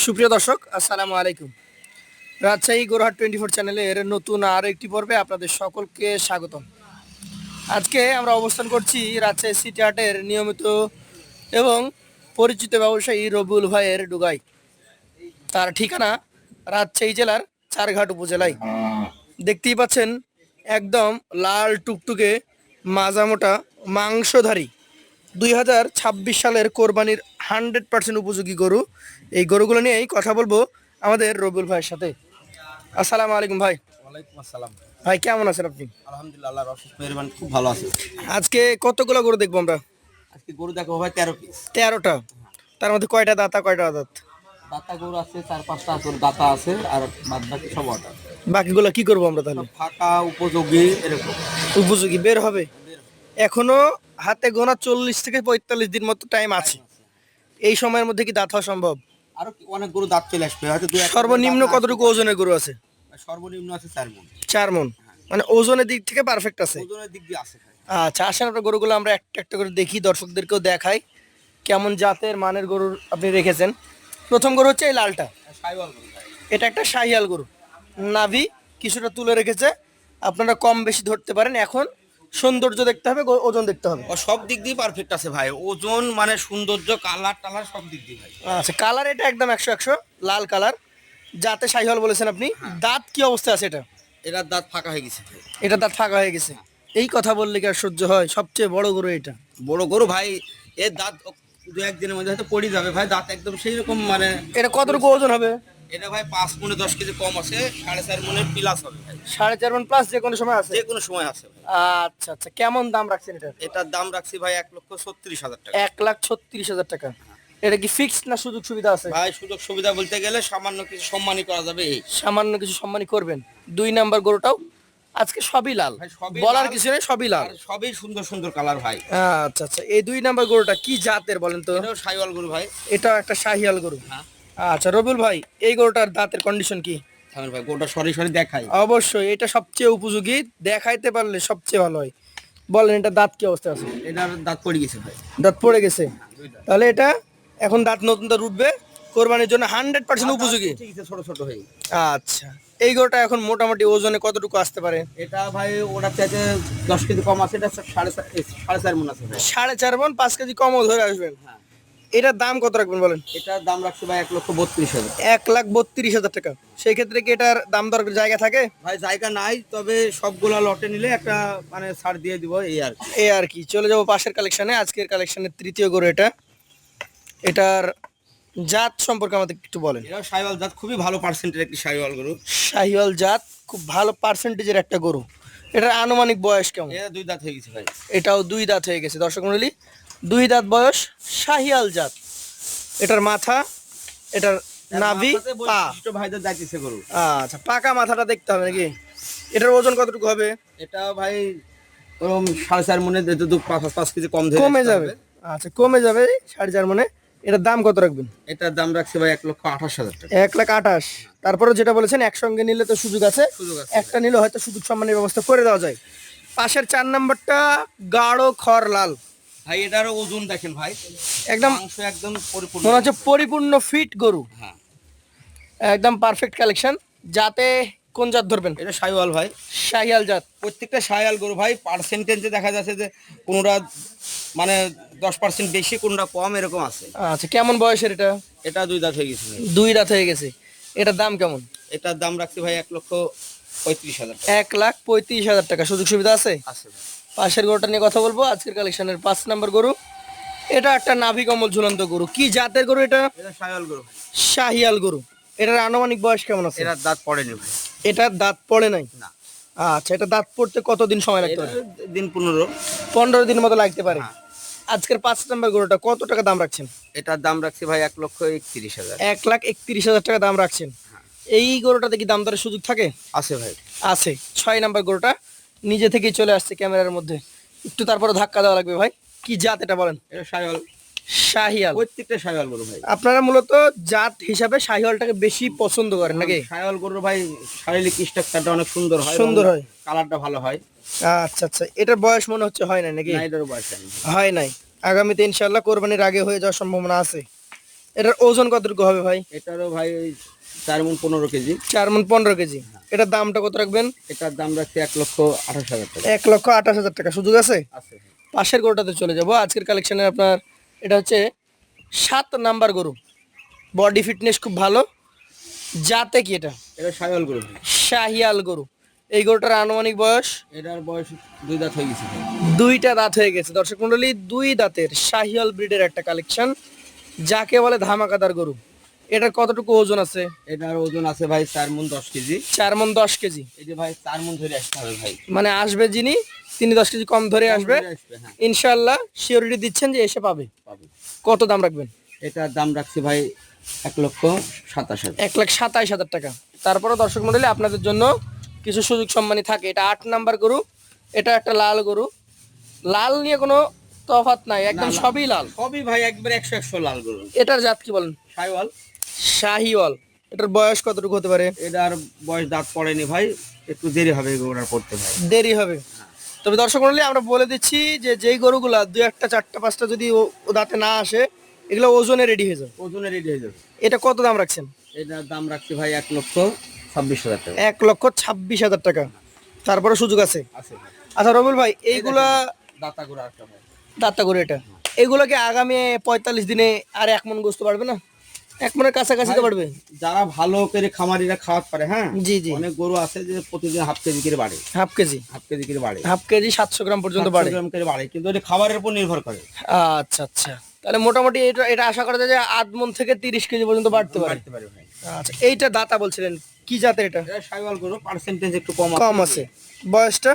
সুপ্রিয় দর্শক, আসসালামু আলাইকুম। রাজশাহী গোরহাট 24 চ্যানেলের নতুন আর একটি পর্বে আপনাদের সকলকে স্বাগতম। আজকে আমরা অবস্থান করছি রাজশাহী সিটি হাটের নিয়মিত এবং পরিচিত ব্যবসায়ী রবিউল ভাইয়ের ডুগাই। তার ঠিকানা রাজশাহী জেলার চারঘাট উপজেলায়। দেখতেই পাচ্ছেন একদম লাল টুকটুকে মাজামোটা মাংসধারী 2026 সালের কোরবানির 100% উপযোগী গরু। এই গরুগুলো নিয়েই কথা বলবো আমাদের রবিউল ভাইয়ের সাথে। আসসালামু আলাইকুম ভাই। ওয়ালাইকুম আসসালাম। ভাই কেমন আছেন আপনি? আলহামদুলিল্লাহ, আল্লাহর অশেষ মেহেরবানি, খুব ভালো আছে। আজকে কতগুলো গরু দেখবো আমরা? আজকে গরু দেখো ভাই 13 পিস। 13টা। তার মধ্যে কয়টা দাতা কয়টা আদাত? দাতা গরু আছে 4-5টা, আসল দাতা আছে, আর বাদ বাকি সব অর্ডার। বাকিগুলো কি করবো আমরা তাহলে? ফাঁকা উপযোগী এরকম উপযোগী বের হবে। এখনো হাতে গোনা 40 থেকে 45 দিন মতো টাইম আছে। এই সময়ের মধ্যে কি দাঁত হওয়া সম্ভব? আরো অনেক গরু দাঁত চলে আসবে, হয়তো সর্বনিম্ন কতটুকু ওজনের গরু আছে? সর্বনিম্ন আছে 4 মণ। 4 মণ, মানে ওজনের দিক থেকে পারফেক্ট আছে। ওজনের দিক দিয়ে আছে ভাই। আচ্ছা, আসেন আপনার গরুগুলো আমরা একটা একটা করে দেখি, দর্শকদেরকেও দেখাই কেমন জাতের মানের গরুর আপনি রেখেছেন। প্রথম গরু হচ্ছে এই লালটা। শাহিওয়াল গরু ভাই। এটা একটা শাহিয়াল গরু, নাভি কিছুটা তুলে রেখেছে, আপনারা কম বেশি ধরতে পারেন। এখন সৌন্দর্য দেখতে হবে, ওজন দেখতে হবে। ও সব দিক দিয়ে পারফেক্ট আছে ভাই, ওজন মানে সৌন্দর্য, কালার টালার সব দিক দিয়ে ভাই। আচ্ছা, কালার এটা একদম 100 লাল কালার, যাতে শাহিওয়াল বলেছেন আপনি। দাঁত কি অবস্থা আছে এটা? এটার দাঁত ফাঁকা হয়ে গেছে ভাই। এটা দাঁত ফাঁকা হয়ে গেছে। এই কথা বললে কি আর সহ্য হয়? সবচেয়ে বড় গরু এটা। বড় গরু ভাই, এর দাঁত দু একদিনের মধ্যে হয়তো পড়ে যাবে ভাই, দাঁত একদম সেই রকম মানে। এটা কতটুকু ওজন হবে? এটা ভাই 5 মণে 10 কেজি কম আছে, 4.5 মণের প্লাস হবে ভাই। 4.5 মণ প্লাস যে কোনো সময় আছে? যে কোনো সময় আছে ভাই। আচ্ছা আচ্ছা, কেমন দাম রাখছেন এটা? এটার দাম রাখছি ভাই 1,36,000 টাকা। 1,36,000 টাকা। এটা কি ফিক্সড না সুযোগ সুবিধা আছে? ভাই সুযোগ সুবিধা বলতে গেলে সামান্য কিছু সম্মানই করা যাবে এই। সামান্য কিছু সম্মানই করবেন। 2 নাম্বার গরুটাও আজকে সবই লাল, ভাই সবই বলার লাল। কিছু নেই, সবই লাল। আর সবই সুন্দর সুন্দর কালার ভাই। আচ্ছা আচ্ছা, এই 2 নাম্বার গরুটা কি জাতের বলেন তো? এটাও শাহিওয়াল গরু ভাই। এটা একটা শাহিয়াল গরু। হ্যাঁ। আচ্ছা রবিউল ভাই, এই গরুটার দাঁতের কন্ডিশন কি? থামেন ভাই, গরুটা সরি সরি দেখাই। অবশ্যই এটা সবচেয়ে উপযোগী, দেখাইতে পারলে সবচেয়ে ভালো হয়। বলেন এটা দাঁত কি অবস্থা আছে? এটার দাঁত পড়ে গেছে ভাই। দাঁত পড়ে গেছে। দুইটা। তাহলে এটা এখন দাঁত নতুন দাঁত উঠবে, কোরবানির জন্য 100% উপযোগী। ঠিক আছে, ছোট ছোট হয়ে। আচ্ছা, এই গরুটা এখন মোটামুটি ওজনে কতটুকু আসতে পারে? এটা ভাই ওটার চাইতে 10 কেজি কম আছে, এটা 4.5 মণ আছে ভাই। 4.5 মণ, 5 কেজি কমও ধরে আসবেন। হ্যাঁ। এটার দাম কত রাখবেন বলেন? এটার দাম রাখছি ভাই 1,32,000। 1,32,000 টাকা। সেই ক্ষেত্রে কি এটার দাম দর জায়গা থাকে? ভাই জায়গা নাই, তবে সবগুলা লটে নিলে একটা মানে ছাড় দিয়ে দিব এই আর কি। এই আর কি। চলে যাবো পাশের কালেকশনে, আজকের কালেকশনের তৃতীয় গরু এটা। এটার জাত সম্পর্কে আমাদের একটু বলেন। এটা শাহিওয়াল জাত, খুবই ভালো পার্সেন্টের একটি শাহিওয়াল গরু। শাহিওয়াল জাত, খুব ভালো পার্সেন্টেজের একটা গরু। এটার আনুমানিক বয়স কেমন? এটা 2 দাঁত হয়ে গেছে ভাই। এটাও 2 দাঁত হয়ে গেছে দর্শক মণ্ডলী, 2 দাঁত বয়স, শাহিয়াল জাত। এটার মাথা, এটার নাভি, পা। বৈশিষ্ট্য ভাইদের যাইতেছে গরু। আচ্ছা, পাকা মাথাটা দেখতে হবে নাকি? এটার ওজন কতটুকু হবে? এটা ভাই ওরকম 4.5 মণে, 5 কেজি কম ধরে কমে আসতে যাবে। হবে। আচ্ছা, কমে যাবে 4.5 মণে। এটার দাম কত রাখবেন? এটার দাম রাখছি ভাই 1,28,000 টাকা। 1,28,000। তারপরে যেটা বলেছেন একসঙ্গে নিলে তো সুযোগ আছে, সুযোগ আছে। একটা নিলে হয়তো সুযোগ সম্মানের ব্যবস্থা করে দেওয়া যায়। পাশের 4 নাম্বারটা গাঢ় খড় লাল, ভাই এটারও ওজন দেখেন ভাই, একদম মাংস একদম পরিপূর্ণ। মনে হচ্ছে পরিপূর্ণ ফিট গরু, হ্যাঁ। একদম পারফেক্ট কালেকশন। যাতে কোন জাত ধরবেন? এটা শাহিওয়াল ভাই। শাহিয়াল জাত। প্রত্যেকটা শাহিওয়াল গরু ভাই পার্সেন্টেজে দেখা যাচ্ছে যে কোনোটা মানে 10% বেশি, কোনোটা কম, এরকম আছে। আচ্ছা, কেমন বয়সের এটা? এটা 2 দাঁত হয়ে গেছে ভাই। 2 দাঁত হয়ে গেছে। এটার দাম কেমন? এটার দাম রাখছি ভাই 1,35,000 টাকা। 1,35,000 টাকা। সুযোগ সুবিধা আছে? আছে ভাই। পাশের গরুটা নিয়ে কথা বলবো, আজকের কালেকশনের 5 নাম্বার গরু। এটা একটা নাভি কমল ঝুলন্ত গরু। কি জাতের গরু এটা? এটা শাহিওয়াল গরু ভাই। শাহিয়াল গরু। এটার আনুমানিক বয়স কেমন আছে? এটার দাঁত পড়েনি ভাই। এটার দাঁত পড়ে নাই? না। আচ্ছা, এটা দাঁত পড়তে কতদিন সময় লাগতে পারে? এটার দিন 15। 15 দিন মতো লাগতে পারে। হ্যাঁ। আজকের 5 নাম্বার গরুটা কত টাকা দাম রাখছেন? এটার দাম রাখছি ভাই 1,31,000। 1,31,000 টাকা দাম রাখছেন। এই গরুটাতে কি দাম দরের সুযোগ থাকে? আছে ভাই। আছে। 6 নাম্বার গরুটা নিজে থেকেই চলে আসছে ক্যামেরার মধ্যে, একটু তারপরে ধাক্কা দেওয়া লাগবে ভাই। কি জাত এটা বলেন? এটা শাহিওয়াল। শাহিয়াল। প্রত্যেকটা শাহিওয়াল গরু ভাই। আপনারা মূলত জাত হিসাবে শাহিওয়ালটাকে বেশি পছন্দ করেন নাকি? শাহিওয়াল গরু ভাই শারীরিক স্ট্রাকচারটা অনেক সুন্দর হয়, সুন্দর হয়। কালারটা ভালো হয়। আচ্ছা আচ্ছা, এটার বয়স মনে হচ্ছে হয় না নাকি? না, এটারও বয়স নেই। হয় নাই। আগামীতে ইনশাআল্লাহ কোরবানির আগে হয়ে যাওয়ার সম্ভাবনা আছে। এটার ওজন কতটুকু হবে ভাই? এটারও ভাই ওই 4 মণ 15 কেজি। 4 মণ 15 কেজি। এটার দামটা কত রাখবেন? এটার দাম রাখছি 1,28,000 টাকা। 1,28,000 টাকা। সুযোগ আছে? আছে ভাই। পাশের গরুটাতে চলে যাব আজকের কালেকশনে। আপনার এটা হচ্ছে 7 নাম্বার গরু, বডি ফিটনেস খুব ভালো। জাতে কি এটা? এটা শাহিওয়াল গরু ভাই। শাহিয়াল গরু। এই গরুটার আনুমানিক বয়স? এটার বয়স 2 দাঁত হয়ে গেছে ভাই। 2টা দাঁত হয়ে গেছে। দর্শক মন্ডলী, 2 দাঁতের শাহিয়াল ব্রিডের একটা কালেকশন, যাকে বলে ধামাকাদার গরু। এটার কতটুকু ওজন আছে? এটার ওজন আছে ভাই 4 মণ 10 কেজি। 4 মণ 10 কেজি। এই যে ভাই 4 মণ ধরে আসতে হবে ভাই। মানে আসবে যিনি, তিনি 10 কেজি কম ধরে আসবে ধরে আসবে, হ্যাঁ। ইনশাল্লাহ। শিওরিটি দিচ্ছেন যে এসে পাবে। পাবে। কত দাম রাখবেন? এটার দাম রাখছি ভাই 1,27,000। 1,27,000 টাকা। তারপরে দর্শক মন্ডলী, আপনাদের জন্য কিছু সুযোগ সম্মানী থাকে। এটা 8 নাম্বার গরু, এটা একটা লাল গরু। লাল নিয়ে কোনো তফাৎ নাই, একদম না, না। সবই লাল। সবই ভাই একবার 100 লাল গরু। এটার জাত কি বলেন? শাহিওয়াল। শাহিওয়াল। এটার বয়স কতটুকু হতে পারে? এটার বয়স দাঁত পড়েনি ভাই, একটু দেরি হবে এগুলোর পড়তে ভাই। দেরি হবে। তবে দর্শক মন্ডলী, আমরা বলে দিচ্ছি যে যেই গরুগুলা 2 একটা 4টা 5টা যদি ও দাঁতে না আসে, এগুলো ওজনে রেডি হয়ে যাবে। ওজনে রেডি হয়ে যাবে। এটা কত দাম রাখছেন? এটার দাম রাখছি ভাই 1,26,000 টাকা। 1,26,000 টাকা। তারপরে সুযোগ আছে। আছে ভাই। আচ্ছা রবিউল ভাই, এইগুলা দাতা গরু একটা ভাই। দাঁতা গরু এটা, এগুলোকে আগামী 45 দিনে আর 1 মণ গোস্ত বাড়বে না? 1 মণের কাছাকাছি তো বাড়বে। যারা ভালো করে খামারিরা খাওয়াতে পারে, হ্যাঁ। জি জি। অনেক গরু আছে যে প্রতিদিন হাফ কেজি করে বাড়ে। Half KG. হাফ কেজি করে বাড়ে। হাফ কেজি 700 গ্রাম পর্যন্ত 700 বাড়ে। গ্রাম করে বাড়ে, কিন্তু এটা খাবারের উপর নির্ভর করে। আচ্ছা আচ্ছা। তাহলে মোটামুটি এটা এটা আশা করা যায় যে 8 মণ থেকে 30 কেজি পর্যন্ত বাড়তে পারে। বাড়তে পারে ভাই। আচ্ছা, এইটা দাতা বলছিলেন, কি জাতের এটা? এটা শাহিওয়াল গরু, পার্সেন্টেজ একটু কম কম আছে। বয়সটা?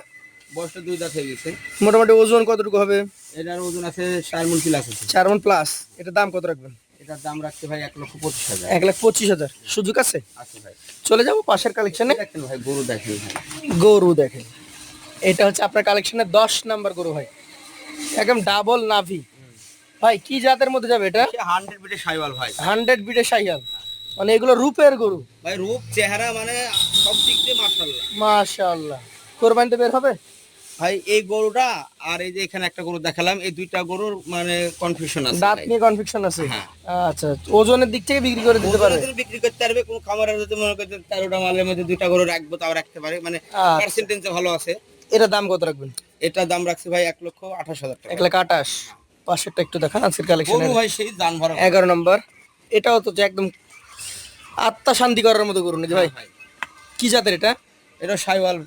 বয়সটা 2 দাঁত হয়ে গেছে। মোটামুটি ওজন কতটুকু হবে? এটার ওজন আছে 4 মণ প্লাস আছে। 4 মণ প্লাস। এটার দাম কত রাখবেন? এটার দাম রাখছে ভাই 1,25,000। 1,25,000। সুযোগ আছে? আছে ভাই। চলে যাবো পাশের কালেকশনে। দেখেন ভাই, গরু দেখেন ভাই। গরু দেখেন, এটা হচ্ছে আপনার কালেকশনের 10 নাম্বার গরু ভাই, একদম ডাবল নাভি। ভাই কি জাতের মধ্যে যাবে এটা? 100 বিটে শাহিওয়াল ভাই। 100 বিটের শাহিয়াল। মানে এগুলো রূপের গরু। ভাই রূপ চেহারা মানে সব দিক দিয়ে মাশাআল্লাহ। মাশাআল্লাহ। কোরবানিতে বের হবে ভাই এই গরুটা আর এই যে এখানে একটা গরু দেখালাম, এই দুইটা গরুর মানে কনফিউশন আছে দাঁত ভাই। নিয়ে কনফিউশন আছে। হ্যাঁ। আচ্ছা, ওজনের দিক থেকে বিক্রি করে দিতে পারে। ওজনে যদি বিক্রি করতে পারবে, কোন খামারের যদি মনে করতে 13টা মালের মধ্যে দুইটা গরু রাখবো, তাও রাখতে পারে, মানে আচ্ছা। পার্সেন্টেজে ভালো আছে। এটার দাম কত রাখবেন? এটার দাম রাখছি ভাই 1,28,000 টাকা। 1,28,000। পাশেরটা একটু দেখান আজকের কালেকশনের। গরু ভাই সেই জান ভরা। 11 নম্বর। এটাও তো যে একদম আত্মা শান্তি করার মতো গরু নাকি ভাই? ভাই কি জাতের এটা? এটা শাহিওয়াল।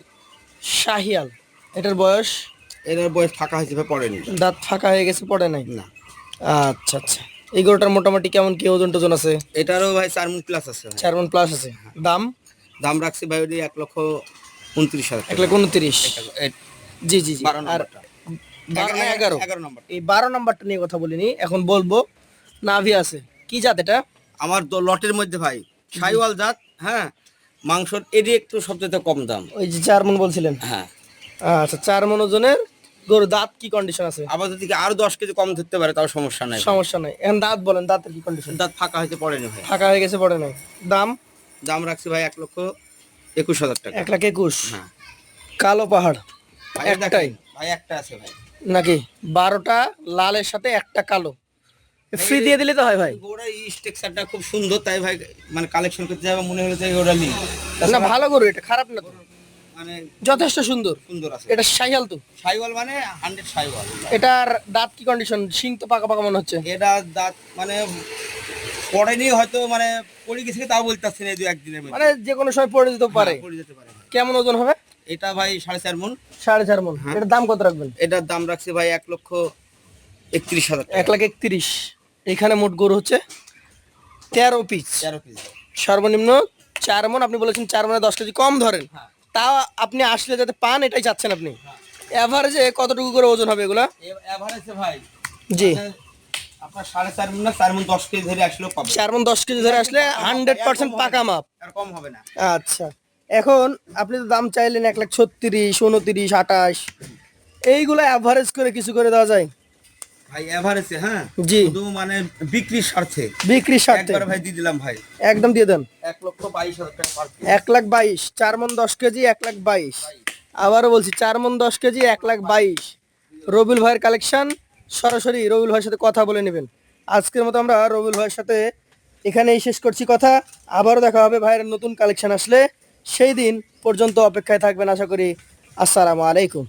শাহিয়াল। এটার বয়স? এটার বয়স ফাঁকা হয়েছে ভাই, পড়েনি। দাঁত ফাঁকা হয়ে গেছে, পড়ে নাই। না। আচ্ছা আচ্ছা। এই গরুটার মোটামুটি কেমন কি ওজন টোজন আছে? এটারও ভাই 4 মণ প্লাস আছে ভাই। 4 মণ প্লাস আছে। দাম? দাম রাখছি ভাই ওই 1,29,000 টাকা। 1,29,000। জি জি জি। 12 আর নম্বরটা। 11 নম্বর। এই 12 নাম্বারটা নিয়ে কথা বলিনি, এখন বলবো। নাভি আছে, কি জাত এটা? আমার লটের মধ্যে ভাই শাহিওয়াল জাত, হ্যাঁ। মাংসর এরই একটু সবচেয়ে কম দাম। ওই যে 4 মণ বলছিলেন। হ্যাঁ। আচ্ছা, 4 মণ ওজনের গরু। দাঁত কি কন্ডিশন আছে? আবার যদি আরো 10 কেজি কম ধরতে পারে তাও সমস্যা নাই। সমস্যা নাই। এখন দাঁত বলেন, দাঁতের কি কন্ডিশন? দাঁত ফাঁকা হইতে পড়েনি ভাই। ফাঁকা হয়ে গেছে, পড়ে নাই। দাম? দাম রাখছি ভাই 1,21,000 টাকা। 1,21,000। হ্যাঁ কালো পাহাড় ভাই একটাই ভাই, একটা আছে ভাই। নাকি 12টা লালের সাথে একটা কালো? ফ্রি দিয়ে দিলে তো হয় ভাই। গোড়া স্ট্রাকচারটা খুব সুন্দর, তাই ভাই মানে কালেকশন করতে যাবে মনে হলো যে ওটা নিই। না, ভালো গরু, এটা খারাপ না তো, মানে যথেষ্ট সুন্দর। সুন্দর আছে। এটা শাহিয়াল তো? শাহিওয়াল মানে 100 শাহিওয়াল। এটার দাঁত কি কন্ডিশন? শিং তো পাকা পাকা মনে হচ্ছে। এটা দাঁত মানে পড়েনি হয়তো, মানে পড়ে গেছে তাও বলতে পারছি না, এই 2-1 দিনের মধ্যে। মানে যে কোনো সময় পড়ে যেতে পারে। হ্যাঁ, পড়ে যেতে পারে। কেমন ওজন হবে? এটা ভাই 4.5 মণ। 4.5 মণ। হ্যাঁ। এটার দাম কত রাখবেন? এটার দাম রাখছি ভাই 1,31,000 টাকা। 1,31,000। এখানে মোট গরু হচ্ছে 13 পিস। 13 পিস। সর্বনিম্ন 4 মণ। আপনি বলেছেন 4 মণে 10 কেজি কম ধরেন। হ্যাঁ। তাও আপনি আসলে যাতে পান, এটাই চাচ্ছেন আপনি। এভারেজে কতটুকু করে ওজন হবে এগুলা? এভারেজে ভাই জি, মানে আপনার 4.5 মণ না 4 মণ 10 কেজি ধরে আসলেও পাবে। 4 মণ 10 কেজি ধরে আসলে 100% পাকা মাপ। আর কম হবে না। আচ্ছা, এখন আপনি তো দাম চাইলেন 1,36,000, 29, 28। এইগুলো অ্যাভারেজ করে কিছু করে দেওয়া যায় ভাই এভারেজে, হ্যাঁ। জি। শুধু মানে বিক্রির স্বার্থে বিক্রির স্বার্থে একবার ভাই দিয়ে দিলাম ভাই। একদম দিয়ে দেন। 1,22,000 টাকা পার পিস। 1,22,000। 4 মণ 10 কেজি 1,22,000। আবারও বলছি, 4 মণ 10 কেজি 1,22,000। রবিউল ভাইয়ের কালেকশন। সরাসরি রবিউল ভাইয়ের সাথে কথা বলে নেবেন। আজকের মতো আমরা রবিউল ভাইয়ের সাথে এখানেই শেষ করছি কথা। আবারও দেখা হবে ভাইয়ের নতুন কালেকশন আসলে, সেই দিন পর্যন্ত অপেক্ষায় থাকবেন আশা করি। আসসালামু আলাইকুম।